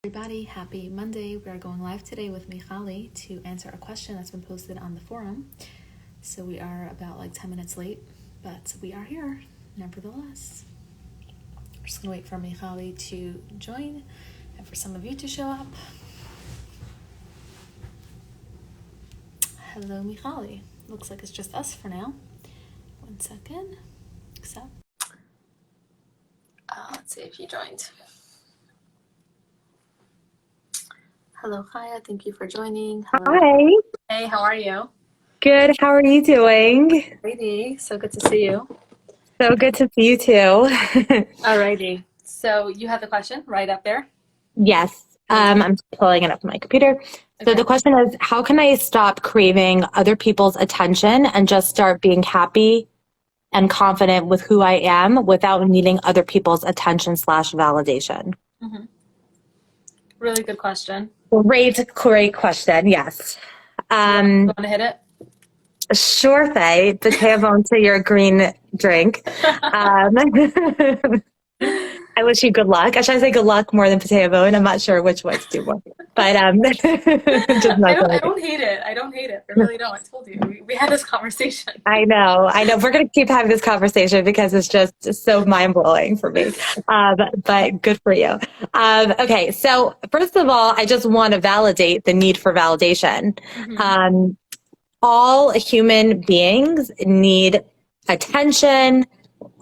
Everybody, happy Monday. We are going live today with Michali to answer a question that's been posted on the forum. So we are about 10 minutes late, but we are here nevertheless. We're just going to wait for Michali to join and for some of you to show up. Hello, Michali. Looks like it's just us for now. 1 second. Accept. Let's see if you joined. Hello, Chaya. Thank you for joining. Hello. Hi. Hey, how are you? Good. How are you doing? Alrighty. So good to see you. So good to see you too. Alrighty. So you have the question right up there? Yes. I'm pulling it up on my computer. So the question is, how can I stop craving other people's attention and just start being happy and confident with who I am without needing other people's attention/validation? Mm-hmm. Really good question. Great question. Yes. You want to hit it? Sure, Faye. Potato bone to your green drink. I wish you good luck. Should I say good luck more than potato bone? I'm not sure which ones do more. But just I don't hate it. I don't hate it. I really don't. I told you. We had this conversation. I know. We're going to keep having this conversation because it's just so mind-blowing for me. But good for you. Okay. So first of all, I just want to validate the need for validation. Mm-hmm. All human beings need attention.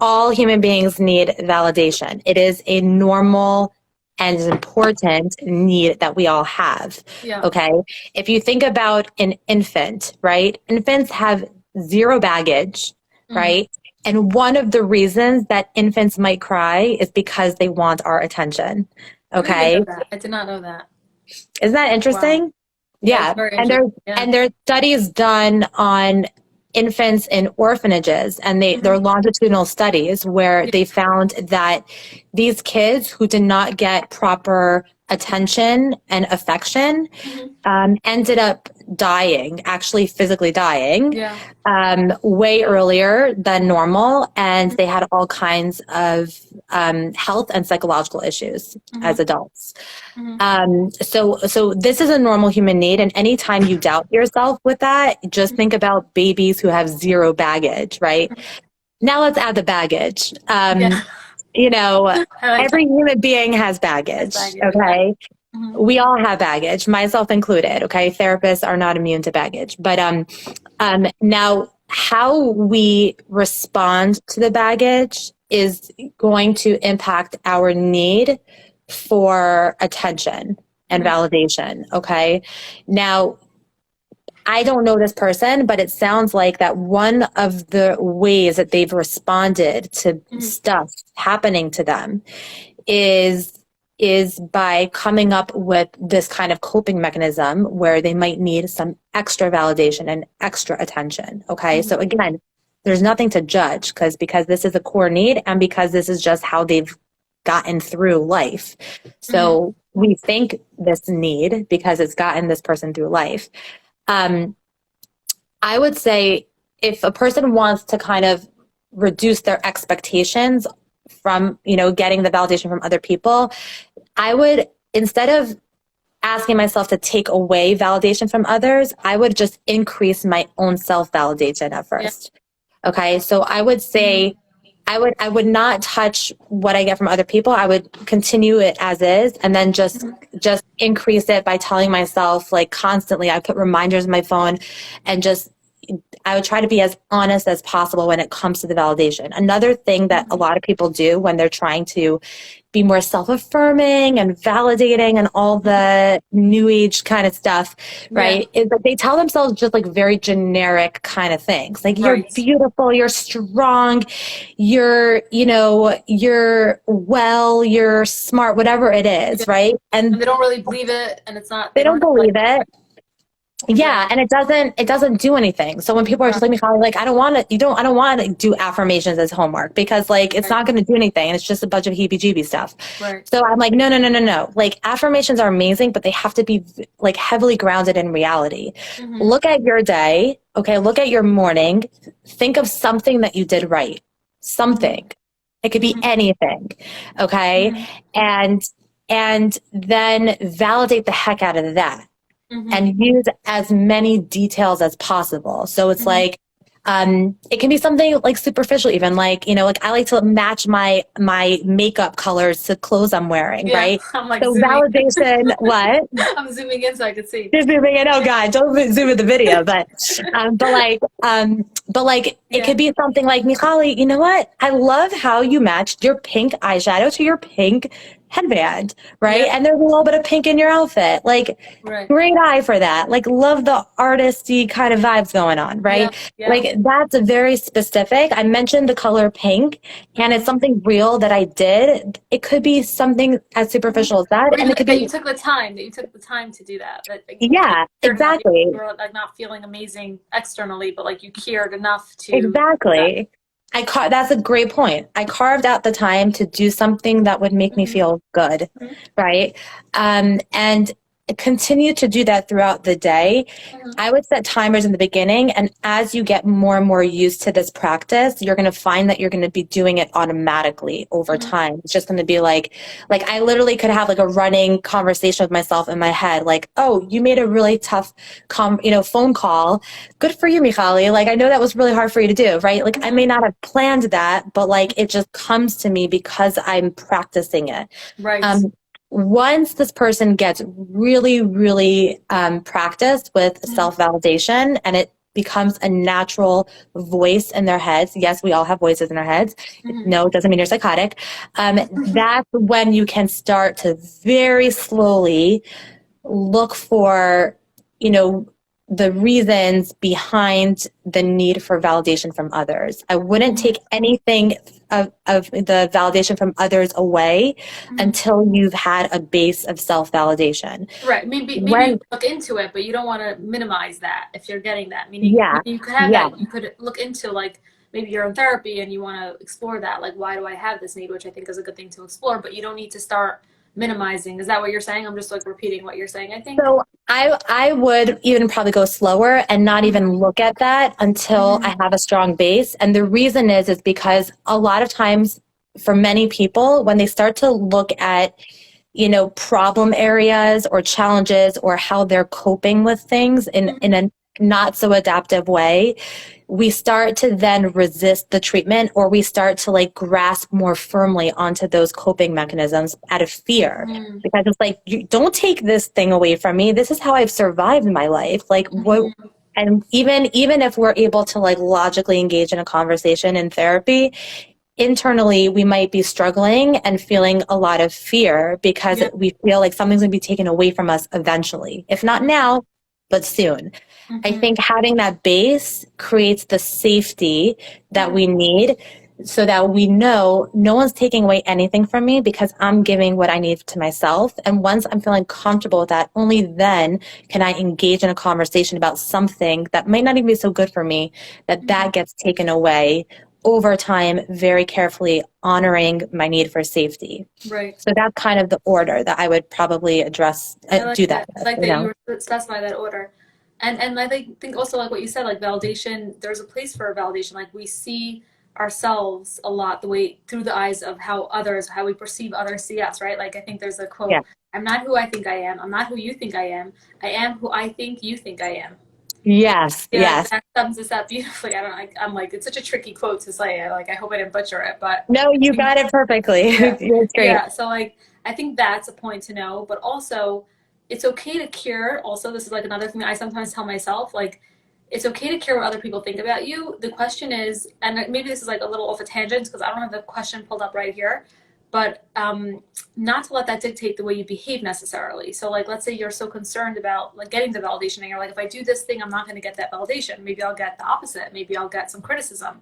All human beings need validation. It is a normal and important need that we all have. Yeah. Okay. If you think about an infant, right? Infants have zero baggage, right? And one of the reasons that infants might cry is because they want our attention. Okay. I did not know that. Isn't that interesting? Wow. Yeah. And there's studies done on infants in orphanages, and they're longitudinal studies where they found that these kids who did not get proper attention and affection ended up dying, actually physically dying, way earlier than normal, and they had all kinds of health and psychological issues as adults. So this is a normal human need, and anytime you doubt yourself with that, just think about babies who have zero baggage, right? Now let's add the baggage. You know, every human being has baggage, okay? We all have baggage, myself included, okay? Therapists are not immune to baggage. But now how we respond to the baggage is going to impact our need for attention and validation, okay? Now, I don't know this person, but it sounds like that one of the ways that they've responded to stuff happening to them is by coming up with this kind of coping mechanism where they might need some extra validation and extra attention, okay? So again, there's nothing to judge because this is a core need and because this is just how they've gotten through life. So we think this need because it's gotten this person through life. I would say if a person wants to kind of reduce their expectations from, getting the validation from other people, I would, instead of asking myself to take away validation from others, I would just increase my own self-validation at first. Yeah. Okay. So I would say, I would not touch what I get from other people. I would continue it as is and then just increase it by telling myself constantly. I put reminders on my phone and I would try to be as honest as possible when it comes to the validation. Another thing that a lot of people do when they're trying to be more self-affirming and validating and all the new age kind of stuff, right? Is that they tell themselves just very generic kind of things. You're beautiful, you're strong, you're well, you're smart, whatever it is, right? And they don't really believe it, and it's not. They don't believe it. Yeah, and it doesn't do anything. So when people are just Michali, I don't want to do affirmations as homework because it's not going to do anything, and it's just a bunch of heebie-jeebie stuff. Right. So I'm no. Affirmations are amazing, but they have to be heavily grounded in reality. Look at your day, okay? Look at your morning. Think of something that you did right. Something. It could be anything, okay? And and then validate the heck out of that. Mm-hmm. And use as many details as possible. So it's like, it can be something like superficial, even like, like I like to match my makeup colors to clothes I'm wearing, right? I'm like so zooming. validation, what? I'm zooming in so I could see. You're zooming in. Oh God, don't zoom in the video, but like it could be something like, Michali, you know what? I love how you matched your pink eyeshadow to your pink headband, right? And there's a little bit of pink in your outfit. Like, great eye for that. Like, love the artisty kind of vibes going on, right? Like, that's a very specific. I mentioned the color pink, and it's something real that I did. It could be something as superficial as that, and it could be that you took the time to do that. Exactly. You were like not feeling amazing externally, but like you cared enough to exactly. That's a great point. I carved out the time to do something that would make me feel good, right? And continue to do that throughout the day. I would set timers in the beginning, and as you get more and more used to this practice, you're going to find that you're going to be doing it automatically over time. It's just going to be like I literally could have like a running conversation with myself in my head, like, oh, you made a really tough phone call. Good for you, Michali. Like, I know that was really hard for you to do, right? Like, I may not have planned that, but like it just comes to me because I'm practicing it. Right. Once this person gets really, really practiced with self-validation, and it becomes a natural voice in their heads. Yes, we all have voices in our heads. No, it doesn't mean you're psychotic. That's when you can start to very slowly look for, the reasons behind the need for validation from others. I wouldn't take anything of the validation from others away until you've had a base of self-validation. Right. Maybe you look into it, but you don't want to minimize that if you're getting that. Meaning you could have that. You could look into, like, maybe you're in therapy and you want to explore that. Like, why do I have this need? Which I think is a good thing to explore, but you don't need to start minimizing. Is that what you're saying? I'm just like repeating what you're saying, I think. So I would even probably go slower and not even look at that until I have a strong base. And the reason is because a lot of times for many people, when they start to look at, problem areas or challenges or how they're coping with things in a not so adaptive way, we start to then resist the treatment, or we start to like grasp more firmly onto those coping mechanisms out of fear. Because it's like, you don't take this thing away from me. This is how I've survived my life. Like what? And even if we're able to like logically engage in a conversation in therapy, internally we might be struggling and feeling a lot of fear because we feel like something's going to be taken away from us eventually, if not now, but soon. I think having that base creates the safety that we need, so that we know no one's taking away anything from me because I'm giving what I need to myself. And once I'm feeling comfortable with that, only then can I engage in a conversation about something that might not even be so good for me, that gets taken away over time, very carefully honoring my need for safety. Right. So that's kind of the order that I would probably address, do that. I like that you specify that order. And I think also, like what you said, like validation, there's a place for validation. Like we see ourselves a lot through the eyes of how we perceive others see us, right? Like I think there's a quote, I'm not who I think I am. I'm not who you think I am. I am who I think you think I am. Yes. Yes. That sums this up beautifully. I'm like, it's such a tricky quote to say. Like, I hope I didn't butcher it, but no, you got it perfectly. It's great. Yeah. So like, I think that's a point to know, but also it's okay to care. Also, this is like another thing that I sometimes tell myself, like, it's okay to care what other people think about you. The question is, and maybe this is like a little off a tangent because I don't have the question pulled up right here, but not to let that dictate the way you behave necessarily. So like, let's say you're so concerned about like getting the validation and you're like, if I do this thing, I'm not going to get that validation. Maybe I'll get the opposite. Maybe I'll get some criticism,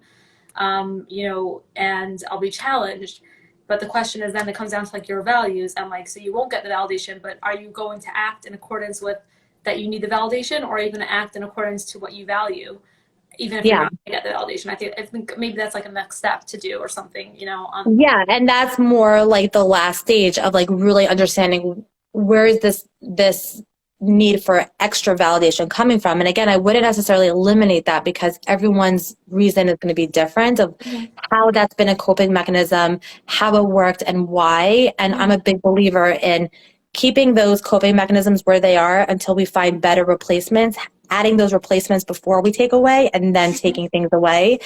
and I'll be challenged. But the question is then it comes down to like your values, and like, so you won't get the validation, but are you going to act in accordance with that you need the validation, or are you going to act in accordance to what you value, even if you're not going to get the validation? I think maybe that's like a next step to do or something, and that's more like the last stage of like really understanding where is this need for extra validation coming from. And again, I wouldn't necessarily eliminate that because everyone's reason is going to be different of how that's been a coping mechanism, how it worked, and why. And I'm a big believer in keeping those coping mechanisms where they are until we find better replacements, adding those replacements before we take away, and then taking things away.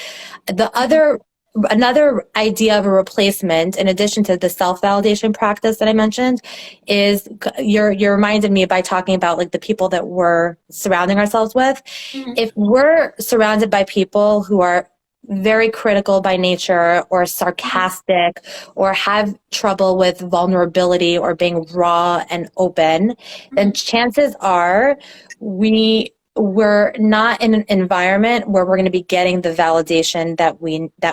Another idea of a replacement, in addition to the self-validation practice that I mentioned, is you're reminded me by talking about like the people that we're surrounding ourselves with. If we're surrounded by people who are very critical by nature or sarcastic or have trouble with vulnerability or being raw and open, then chances are we're not in an environment where we're going to be getting the validation that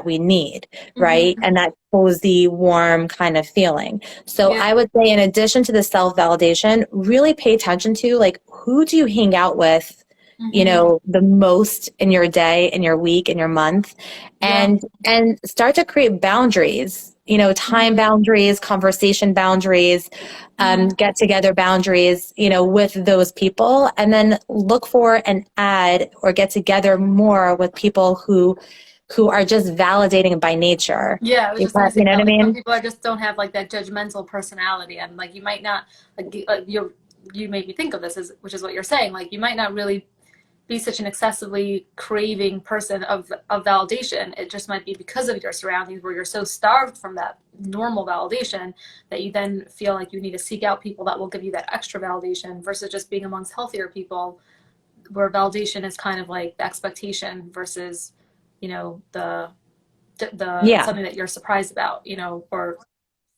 we need, right? And that cozy, warm kind of feeling. So I would say, in addition to the self-validation, really pay attention to like, who do you hang out with, you know, the most in your day, in your week, in your month, and start to create boundaries, you know, time boundaries, conversation boundaries, get together boundaries, you know, with those people, and then look for and add or get together more with people who are just validating by nature. Yeah, I was just gonna say you know that, what I like, some mean? people just don't have like that judgmental personality, and like you might not you made me think of this, which is what you're saying. Like you might not really be such an excessively craving person of validation. It just might be because of your surroundings where you're so starved from that normal validation that you then feel like you need to seek out people that will give you that extra validation versus just being amongst healthier people where validation is kind of like the expectation versus, you know, the something that you're surprised about, you know, or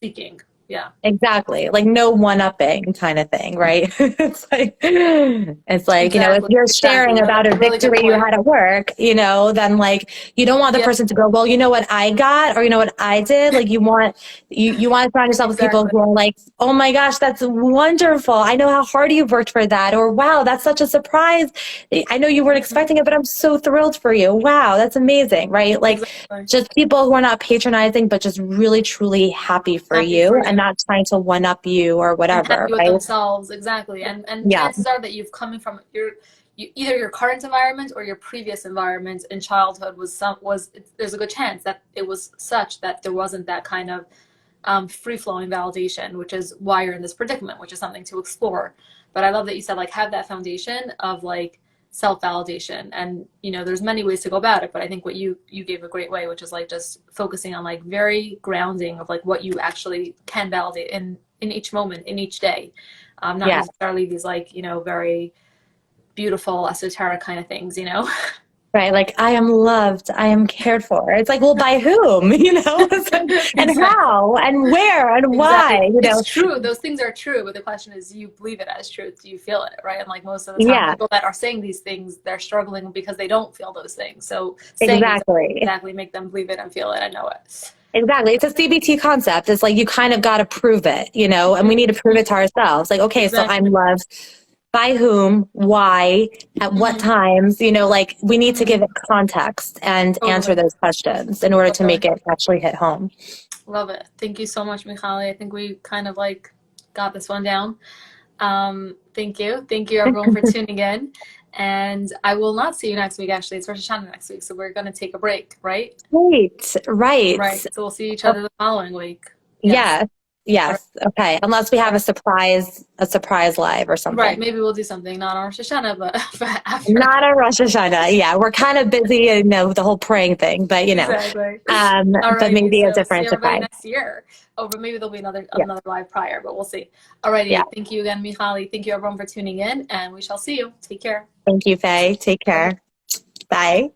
seeking. Yeah. Exactly. Like no one-upping kind of thing, right? It's like, you know, if you're sharing about a really victory you had at work, you know, then like, you don't want the person to go, well, you know what I got, or you know what I did? Like you want to surround yourself with people who are like, oh my gosh, that's wonderful. I know how hard you've worked for that. Or wow, that's such a surprise. I know you weren't expecting it, but I'm so thrilled for you. Wow, that's amazing, right? Like just people who are not patronizing, but just really, truly happy for you. And not trying to one up you or whatever, with right? themselves, exactly. And chances are that you've coming from either your current environment or your previous environment in childhood there's a good chance that it was such that there wasn't that kind of free-flowing validation, which is why you're in this predicament, which is something to explore. But I love that you said like have that foundation of like self-validation, and you know there's many ways to go about it, but I think what you gave a great way, which is like just focusing on like very grounding of like what you actually can validate in each moment, in each day, not necessarily these like, you know, very beautiful esoteric kind of things, you know. Right, like I am loved, I am cared for. It's like, well, by whom, you know, and how, and where, and why, you know. It's true; those things are true, but the question is, do you believe it as truth? Do you feel it, right? And like most of the time, people that are saying these things, they're struggling because they don't feel those things. So saying exactly make them believe it and feel it. I know it. Exactly. It's a CBT concept. It's like you kind of got to prove it, you know, and we need to prove it to ourselves. Like, okay, so I'm loved. By whom, why, at what times, you know, like we need to give it context and answer those questions in order to make it actually hit home. Love it. Thank you so much, Michali. I think we kind of like got this one down. Thank you. Thank you everyone for tuning in. And I will not see you next week, actually. It's Rosh Hashanah next week, so we're going to take a break, right? Right. So we'll see each other the following week. Yes. Okay. Unless we have a surprise live or something. Right. Maybe we'll do something not on Rosh Hashanah, but after. Not on Rosh Hashanah. Yeah. We're kind of busy, you know, the whole praying thing, but you know, but maybe a different surprise next year. Oh, but maybe there'll be another live prior, but we'll see. Alrighty. Thank you again, Michali. Thank you everyone for tuning in, and we shall see you. Take care. Thank you, Faye. Take care. Bye.